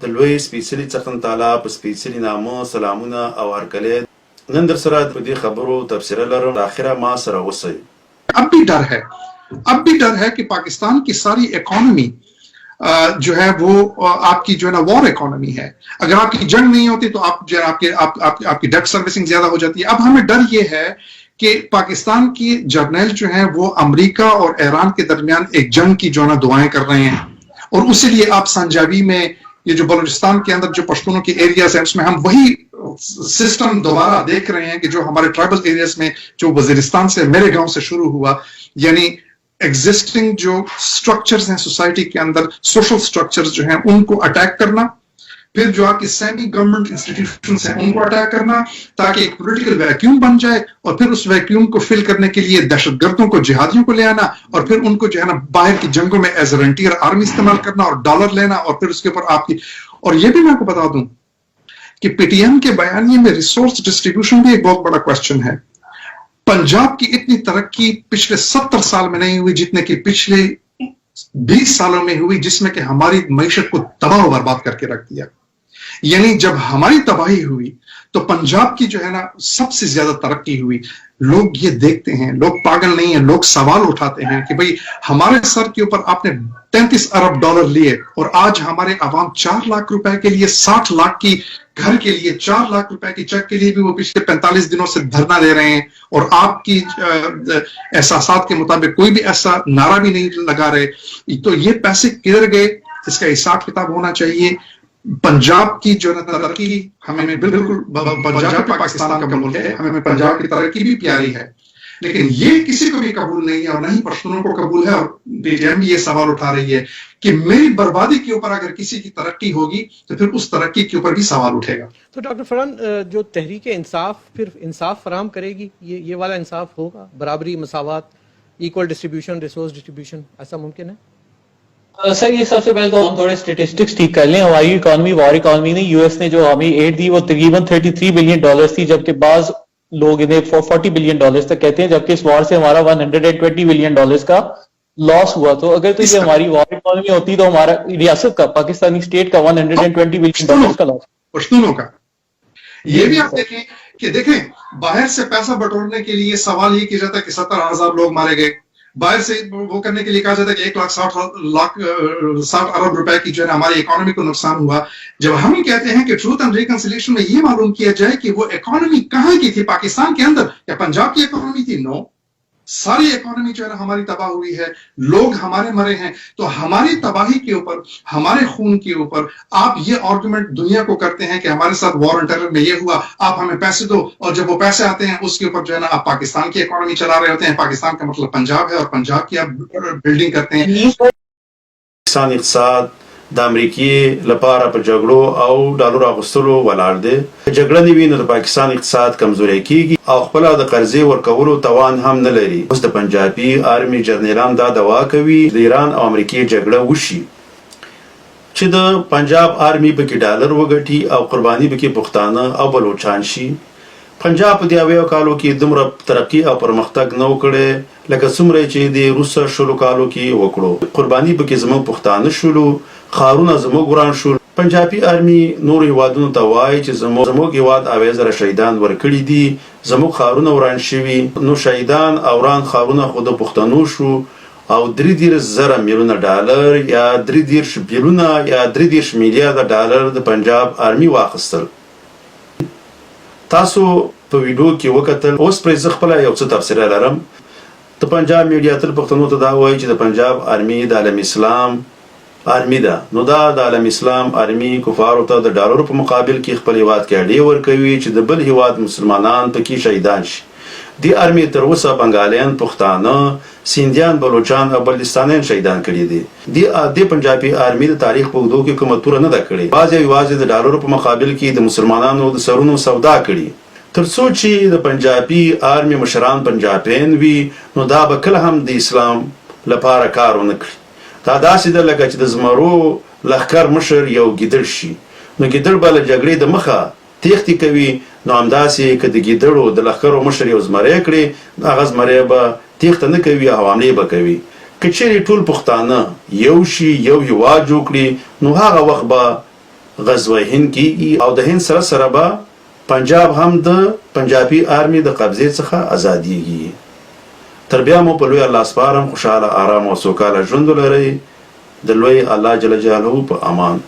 د لوی سپیڅلي څخه تعالی په سپیڅلي نامه سلامونه او هرکلی نن در سره په دې خبرو تفسیره لرم اخره ما سره اوسئ. अब भी डर है कि पाकिस्तान की सारी इकोनॉमी जो है वो आपकी जो है ना वॉर इकोनॉमी है। अगर आपकी जंग नहीं होती तो आप जो है आपकी डेट सर्विसिंग ज्यादा हो जाती है। अब हमें डर ये है कि पाकिस्तान की जर्नल जो है वो अमेरिका और ईरान के दरमियान एक जंग की जो है ना दुआएं कर रहे हैं, और उसी लिए आप संजावी में ये जो बलूचिस्तान के अंदर जो पश्तूनों के एरियाज है उसमें हम वही सिस्टम दोबारा देख रहे हैं कि जो हमारे ट्राइबल एरियाज में जो वजीरिस्तान से मेरे गांव से शुरू हुआ, यानी एग्जिस्टिंग जो स्ट्रक्चर्स हैं सोसाइटी के अंदर, सोशल स्ट्रक्चर्स जो हैं उनको अटैक करना, फिर जो आपकी सेमी गवर्नमेंट इंस्टीट्यूशंस हैं उनको अटैक करना ताकि एक पॉलिटिकल वैक्यूम बन जाए, और फिर उस वैक्यूम को फिल करने के लिए दहशतगर्दों को, जिहादियों को ले आना, और फिर उनको जो है ना बाहर की जंगों में एज रेंटियर आर्मी इस्तेमाल करना और डॉलर लेना, और फिर उसके ऊपर आपकी। और ये भी मैं आपको बता दूं कि पीटीएम के बयानिए में रिसोर्स डिस्ट्रीब्यूशन भी एक बहुत बड़ा क्वेश्चन है। पंजाब की इतनी तरक्की पिछले 70 साल में नहीं हुई जितने की पिछले 20 सालों में हुई, जिसमें कि हमारी मईशत को तबाह बर्बाद करके रख दिया। यानी जब हमारी तबाही हुई तो पंजाब की जो है ना सबसे ज्यादा तरक्की हुई। लोग ये देखते हैं, लोग पागल नहीं है, लोग सवाल उठाते हैं कि भाई हमारे सर के ऊपर आपने 33 अरब डॉलर लिए और आज हमारे अवाम 4 लाख रुपए के लिए, 60 लाख की घर के लिए, 4 लाख रुपए की चेक के लिए भी वो पिछले 45 दिनों से धरना दे रहे हैं, और आपकी एहसासात के मुताबिक कोई भी ऐसा नारा भी नहीं लगा रहे। तो ये पैसे किधर गए, इसका हिसाब किताब होना चाहिए। पंजाब की जो तरक्की हमें बिल्कुल, पंजाब पाकिस्तान का मुल्क है, हमें पंजाब की तरक्की भी प्यारी है, लेकिन ये किसी को भी कबूल नहीं है और न ही पश्तूनों को कबूल है। और पीटीएम भी ये सवाल उठा रही है कि मेरी बर्बादी के ऊपर अगर किसी की तरक्की होगी तो फिर उस तरक्की के ऊपर भी सवाल उठेगा। तो डॉक्टर फरहान, जो तहरीक इंसाफ फिर इंसाफ फराहम करेगी, ये वाला इंसाफ होगा, बराबरी, मसावत, इक्वल डिस्ट्रीब्यूशन, रिसोर्स डिस्ट्रीब्यूशन, ऐसा मुमकिन है? सर ये सबसे पहले तो हम थोड़े स्टेटिस्टिक्स ठीक कर लें। हमारी इकोनॉमी वॉर इकोनॉमी नहीं, यूएस ने जो हमें एड दी वो तकरीबन $33 बिलियन थी, जबकि बाज लोग इन्हें $40 बिलियन तक कहते हैं, जबकि इस वॉर से हमारा $120 बिलियन का लॉस हुआ। तो अगर तो ये हमारी वॉर इकोनॉमी होती तो हमारा रियासत का, पाकिस्तानी स्टेट का $120 बिलियन का लॉस, पश्तूनों का। ये भी आप देखें बाहर से पैसा बटोरने के लिए सवाल ये किया जाता है कि 70,000 लोग मारे गए। बाहर से वो करने के लिए कहा जाता है कि 1,60 अरब रुपए की जो है हमारी इकोनॉमी को नुकसान हुआ। जब हम कहते हैं कि ट्रूथ एंड रिकंसिलिएशन में ये मालूम किया जाए कि वो इकोनॉमी कहां की थी, पाकिस्तान के अंदर या पंजाब की इकोनॉमी थी? नो, सारी इकोनॉमी जो है हमारी तबाह हुई है, लोग हमारे मरे हैं। तो हमारी तबाही के ऊपर, हमारे खून के ऊपर आप ये आर्गुमेंट दुनिया को करते हैं कि हमारे साथ वॉर एंड टेरर में ये हुआ, आप हमें पैसे दो, और जब वो पैसे आते हैं उसके ऊपर जो है ना आप पाकिस्तान की इकोनॉमी चला रहे होते हैं। पाकिस्तान का मतलब पंजाब है और पंजाब की आप बिल्डिंग करते हैं। पाकिस्तान इक़्तिसाद د امریکې لپاره په جګړو او ډالر اغوستلو ولاړ دی. جګړه نه وي نو د پاکستان اقتصاد کمزوری کیږي او خپل د قرضې ورکولو توان هم نه لري. اوس د پنجابي آرمي جنرالان دا دوا کوي د ایران او امریکې جګړه وشي چې د پنجاب آرمي به کې ډالر وګټي او قرباني به کې پښتانه او بلوچستان شي. پنجاب په دې اویو کالو کې دومره ترقی او پرمختګ نه وکړي لکه څومره چې د روسه شلو کالو کې وکړو. قرباني به کې زموږ پښتانه شولو، خارونه زموږ وران شول. پنجابي آرمي نور هیوادونو ته وایي چې زموږ هیواد اویا زره شهیدان ورکړي دي، زموږ خارونه وران شوي. نو شهیدان او وران خارونه خو د پښتنو شو، او 3,000 میلیونه ډالر یا 3,000 بیلیونه یا 3,000 میلیارډ ډالر د پنجاب آرمي واخیستل. تاسو په ویډیو کې وکتل. اوس پرې زه خپله یو څه تفسیره لرم. د پنجاب میډیا تل پښتنو ته دا وایي چې د پنجاب آرمي د عالم اسلام آرمي ده. نو دا د عالم اسلام آرمي کفارو ته د ډالرو په مقابل کې خپل هیواد کې اډې ورکوي چې د بل هیواد مسلمانان پکې شهیدان شي. دې آرمي تر اوسه بنګالیان، پښتانه، سیندیان، بلوچان او بلتستانیان شهیدان کړي دي. د پنجابي آرمي د تاریخ په اوږدو کې کومه توره نه ده کړې. بعضې یوازې د ډالرو په مقابل کې د مسلمانانو د سرونو سودا کړي. تر څو چې د پنجابي آرمي مشران پنجابیان وي نو دا به کله هم د اسلام لپاره کار ونه کړي. دا داسې ده لکه چې د زمرو لښکر مشر یو ګیدړ شي، نو ګیدړ به له جګړې د مخه تیښتې کوي. نو همداسې که د ګیدړو د لښکرو مشر یو زمری کړي، هغه زمری به تیښته نه کوي او حملې به کوي. که چیرې ټول پښتانه یو شي، یو هیواد جوړ کړي، نو هغه وخت به غزوه هند کیږي او د هند سره سره به پنجاب هم د پنجابي آرمي د قبضې څخه ازاديږي. تر بیا مو په لوی الله سپارم. خوشاله آرام او سوکاله ژوند ولرئ. د لوی الله جل جلاله په امان.